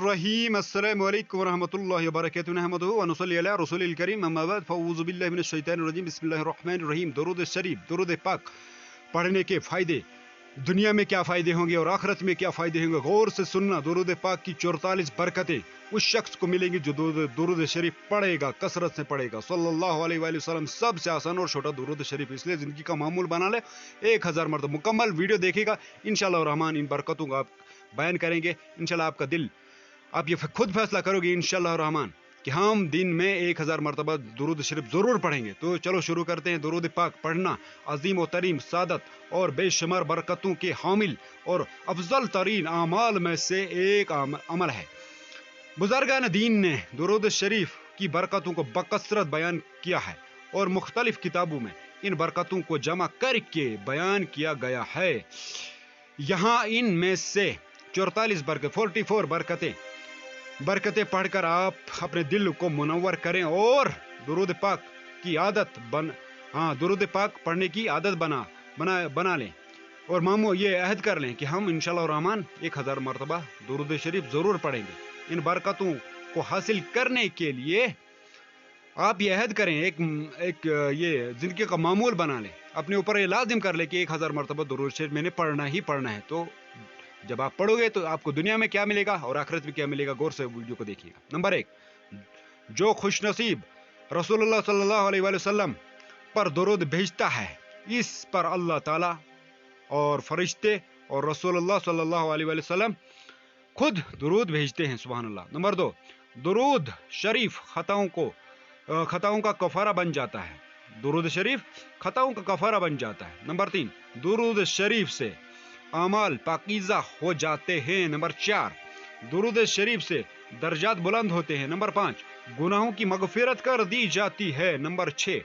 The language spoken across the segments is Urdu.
الرحیم السلام علیکم ورحمۃ اللہ وبرکاتہ نحمدہ ونصلی علی رسول الکریم اما بعد فاعوذ باللہ من الشیطان الرجیم بسم اللہ الرحمن الرحیم درود شریف درود پاک پڑھنے کے فائدے دنیا میں کیا فائدے ہوں گے اور آخرت میں کیا فائدے ہوں گے غور سے سننا درود پاک کی 44 برکتیں اس شخص کو ملیں گی جو درود شریف پڑھے گا کثرت سے پڑھے گا صلی اللہ علیہ وآلہ وسلم سب سے آسان اور چھوٹا درود شریف اس لیے زندگی کا معمول بنا لے 1000 مرتبہ مکمل ویڈیو دیکھے گا انشاءاللہ الرحمن ان برکتوں کا آپ بیان کریں گے انشاءاللہ آپ کا دل آپ یہ خود فیصلہ کرو گے انشاءاللہ الرحمن کہ ہم دن میں 1000 مرتبہ درود شریف ضرور پڑھیں گے. تو چلو شروع کرتے ہیں. درود پاک پڑھنا عظیم و ترین سعادت اور بے شمار برکتوں کے حامل اور افضل ترین اعمال میں سے ایک عمل ہے. بزرگان دین نے درود شریف کی برکتوں کو بکثرت بیان کیا ہے اور مختلف کتابوں میں ان برکتوں کو جمع کر کے بیان کیا گیا ہے. یہاں ان میں سے 44 برکتیں پڑھ کر آپ اپنے دل کو منور کریں اور درود پاک پڑھنے کی عادت بنا لیں اور یہ عہد کر لیں کہ ہم انشاءاللہ الرحمن 1000 مرتبہ درود شریف ضرور پڑھیں گے. ان برکتوں کو حاصل کرنے کے لیے آپ یہ عہد کریں ایک یہ زندگی کا معمول بنا لیں اپنے اوپر یہ لازم کر لیں کہ 1000 مرتبہ درود شریف میں نے پڑھنا ہی پڑھنا ہے. تو جب آپ پڑھو گے تو آپ کو دنیا میں کیا ملے گا اور آخرت میں کیا ملے گا غور سے ویڈیو کو دیکھیے گا. نمبر 1 جو خوش نصیب رسول اللہ صلی اللہ علیہ وآلہ وسلم پر درود بھیجتا ہے اس پر اللہ تعالی اور فرشتے اور رسول اللہ صلی اللہ علیہ وآلہ وسلم خود درود بھیجتے ہیں سبحان اللہ. نمبر 2 درود شریف خطاؤں کا کفارہ بن جاتا ہے. درود شریف خطاؤں کا کفارہ بن جاتا ہے. نمبر 3 درود شریف سے اعمال پاکیزہ ہو جاتے ہیں. نمبر 4 درود شریف سے درجات بلند ہوتے ہیں. نمبر 5 گناہوں کی مغفرت کر دی جاتی ہے. نمبر 6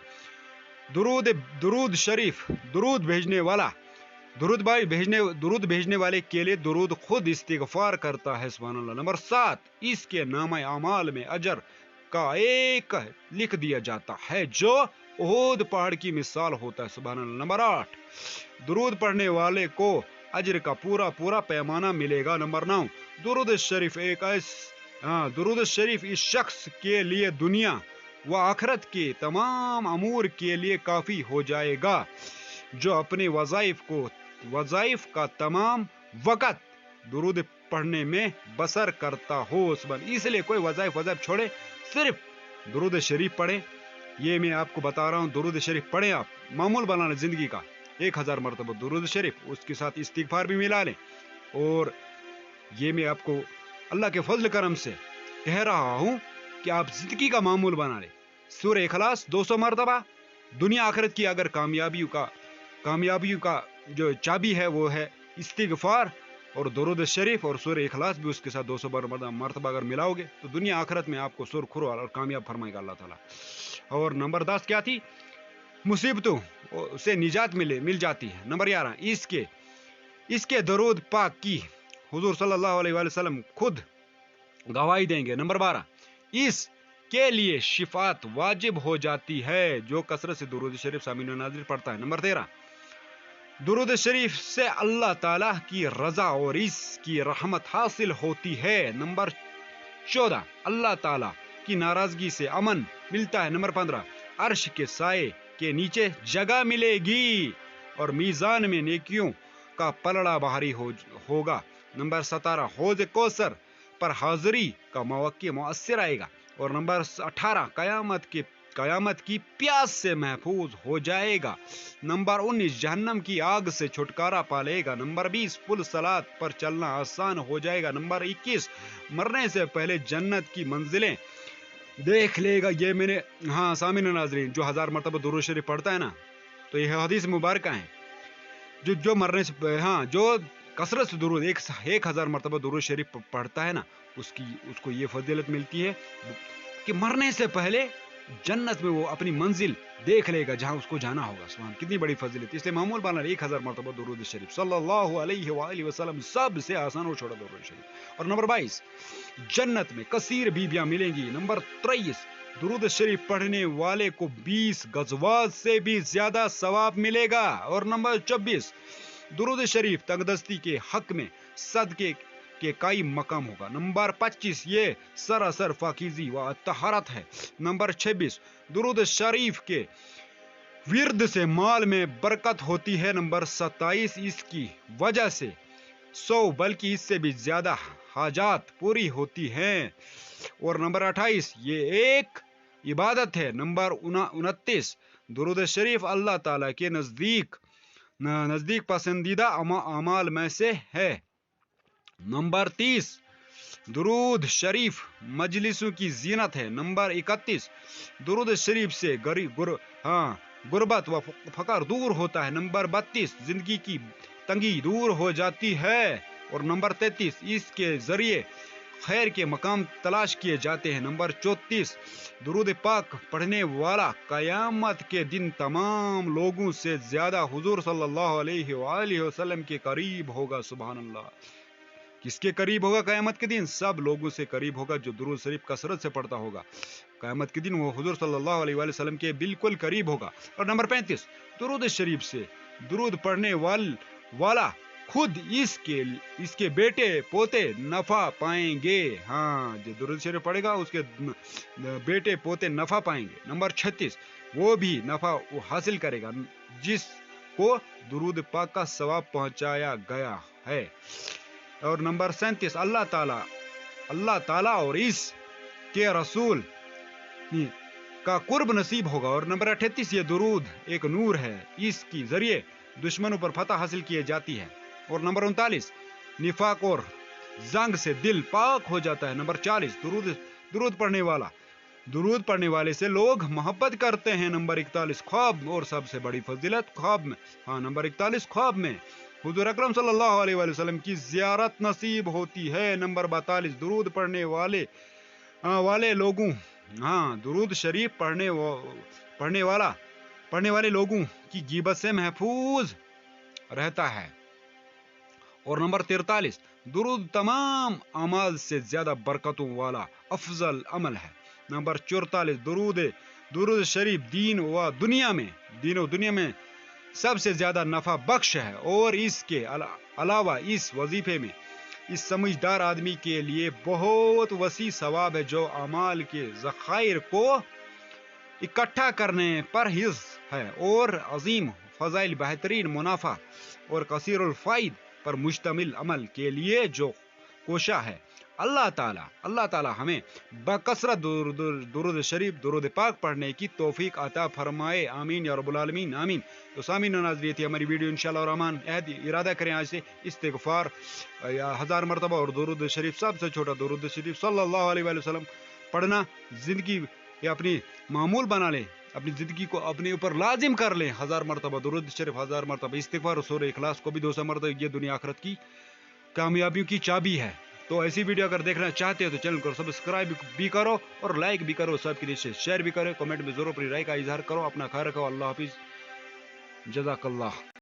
درود شریف درود بھیجنے والے کے لیے درود خود استغفار کرتا ہے سبحان اللہ. نمبر 7 اس کے نامہ اعمال میں اجر کا ایک لکھ دیا جاتا ہے جو احد پہاڑ کی مثال ہوتا ہے سبحان اللہ. نمبر 8 درود پڑھنے والے کو اجر کا پورا پیمانہ ملے گا. نمبر 9 درود شریف اس شخص کے لیے دنیا و آخرت کے تمام امور کے لیے کافی ہو جائے گا جو اپنے وظائف کا تمام وقت درود پڑھنے میں بسر کرتا ہو. اس لیے کوئی وظائف چھوڑے صرف درود شریف پڑھیں. یہ میں آپ کو بتا رہا ہوں درود شریف پڑھیں آپ معمول بنانا زندگی کا 1000 مرتبہ درود شریف اس کے ساتھ استغفار بھی ملا لیں. اور یہ میں آپ کو اللہ کے فضل کرم سے کہہ رہا ہوں کہ آپ زندگی کا معمول بنا لیں. سورہ اخلاص 200 مرتبہ دنیا آخرت کی اگر کامیابیوں کا جو چابی ہے وہ ہے استغفار اور درود شریف اور سورہ اخلاص بھی اس کے ساتھ 200 مرتبہ اگر ملاؤ گے تو دنیا آخرت میں آپ کو سرخرو اور کامیاب فرمائے گا اللہ تعالیٰ. اور نمبر 10 کیا تھی مصیبتوں سے نجات مل جاتی ہے. نمبر 11 اس کے درود پاک کی حضور صلی اللہ علیہ وآلہ وسلم خود گواہی دیں گے. نمبر 12 اس کے لیے شفاعت واجب ہو جاتی ہے جو کثرت سے درود شریف سامعین و ناظرین پڑھتا ہے. نمبر 13 درود شریف سے اللہ تعالیٰ کی رضا اور اس کی رحمت حاصل ہوتی ہے. نمبر 14 اللہ تعالیٰ کی ناراضگی سے امن ملتا ہے. نمبر 15 عرش کے سائے کے نیچے جگہ ملے گی اور میزان میں نیکیوں کا پلڑا بھاری ہوگا. نمبر 17 حوض کوثر پر حاضری کا موقع مؤثر آئے گا. اور نمبر 18 قیامت کی پیاس سے محفوظ ہو جائے گا. نمبر 19 جہنم کی آگ سے چھٹکارا پا لے گا. نمبر 20 پل صراط پر چلنا آسان ہو جائے گا. نمبر 21 مرنے سے پہلے جنت کی منزلیں دیکھ لے گا. یہ میں نے سامعین ناظرین جو 1000 مرتبہ درود شریف پڑھتا ہے نا تو یہ حدیث مبارکہ ہیں جو مرنے سے جو کثرت سے درود 1000 مرتبہ درود شریف پڑھتا ہے نا اس کو یہ فضیلت ملتی ہے کہ مرنے سے پہلے جنت میں وہ اپنی منزل دیکھ لے گا جہاں اس کو جانا ہوگا. سبحان کتنی بڑی فضیلت. اس لیے معمول بنا 1000 مرتبہ درود شریف صلی اللہ علیہ وآلہ وسلم سب سے آسان اور چھوٹا درود شریف. اور نمبر 22 جنت میں کثیر بیویاں ملیں گی. نمبر 23 درود شریف پڑھنے والے کو 20 غزوات سے بھی زیادہ ثواب ملے گا. اور نمبر 24 درود شریف تنگ دستی کے حق میں صدقے کے قائم مقام ہوگا. نمبر 25 یہ سراسر پاکیزی و طہارت ہے. نمبر 26 درود شریف کے ورد سے مال میں برکت ہوتی ہے. نمبر 27 اس کی وجہ سے 100 بلکہ اس سے بھی زیادہ حاجات پوری ہوتی ہیں. اور نمبر 28 یہ ایک عبادت ہے. نمبر 29 درود شریف اللہ تعالیٰ کے نزدیک پسندیدہ اعمال میں سے ہے. نمبر 30 درود شریف مجلسوں کی زینت ہے. نمبر 31 درود شریف سے غربت و فقر دور ہوتا ہے. نمبر 32 زندگی کی تنگی دور ہو جاتی ہے. اور نمبر 33 اس کے ذریعے خیر کے مقام تلاش کیے جاتے ہیں. نمبر 34 درود پاک پڑھنے والا قیامت کے دن تمام لوگوں سے زیادہ حضور صلی اللہ علیہ وآلہ وسلم کے قریب ہوگا. سبحان اللہ. کس کے قریب ہوگا قیامت کے دن؟ سب لوگوں سے قریب ہوگا جو درود شریف کثرت سے پڑھتا ہوگا. قیامت کے دن وہ حضور صلی اللہ علیہ وآلہ وسلم کے بالکل قریب ہوگا. اور نمبر 35 درود شریف سے درود پڑھنے والا خود اس کے بیٹے پوتے نفع پائیں گے. ہاں جو درود شریف پڑھے گا اس کے بیٹے پوتے نفع پائیں گے. نمبر 36 وہ بھی نفع حاصل کرے گا جس کو درود پاک کا ثواب پہنچایا گیا ہے. اور نمبر 37 اللہ تعالیٰ اور اس کے رسول کا قرب نصیب ہوگا. اور نمبر 38 یہ درود ایک نور ہے. اس کے ذریعے دشمنوں پر فتح حاصل کی جاتی ہے. اور نمبر 39 نفاق اور زنگ سے دل پاک ہو جاتا ہے. نمبر 40 درود پڑھنے والے سے لوگ محبت کرتے ہیں. نمبر 41 خواب اور سب سے بڑی فضیلت خواب میں. نمبر 41 خواب میں حضور اکرم صلی اللہ علیہ وآلہ وسلم کی زیارت نصیب ہوتی ہے. نمبر 42 درود پڑھنے والے لوگوں درود شریف پڑھنے والے لوگوں کی غیبت سے محفوظ رہتا ہے. اور نمبر 43 درود تمام اعمال سے زیادہ برکتوں والا افضل عمل ہے. نمبر 44 درود شریف دین و دنیا میں سب سے زیادہ نفع بخش ہے. اور اس کے علاوہ اس وظیفے میں اس سمجھدار آدمی کے لیے بہت وسیع ثواب ہے جو اعمال کے ذخائر کو اکٹھا کرنے پر حرص ہے اور عظیم فضائل بہترین منافع اور کثیر الفائد پر مشتمل عمل کے لیے جو کوشاں ہے. اللہ تعالیٰ ہمیں بکثرت درود شریف درود پاک پڑھنے کی توفیق عطا فرمائے. آمین یا رب العالمین. آمین. تو سامعین ناظرین تھی ہماری ویڈیو انشاءاللہ الرحمن. ارادہ کریں آج سے استغفار 1000 مرتبہ اور درود شریف سب سے چھوٹا درود شریف صلی اللہ علیہ وآلہ وسلم پڑھنا زندگی اپنی معمول بنا لیں. اپنی زندگی کو اپنے اوپر لازم کر لیں. 1000 مرتبہ درود شریف 1000 مرتبہ استغفار اور سورہ اخلاص کو بھی 200 مرتبہ. یہ دنیا آخرت کی کامیابیوں کی چابی ہے. تو ایسی ویڈیو اگر دیکھنا چاہتے ہو تو چینل کو سبسکرائب بھی کرو اور لائک بھی کرو. سب کے لیے شیئر بھی کرو. کمنٹ میں ضرور اپنی رائے کا اظہار کرو. اپنا خیال رکھو. اللہ حافظ. جزاک اللہ.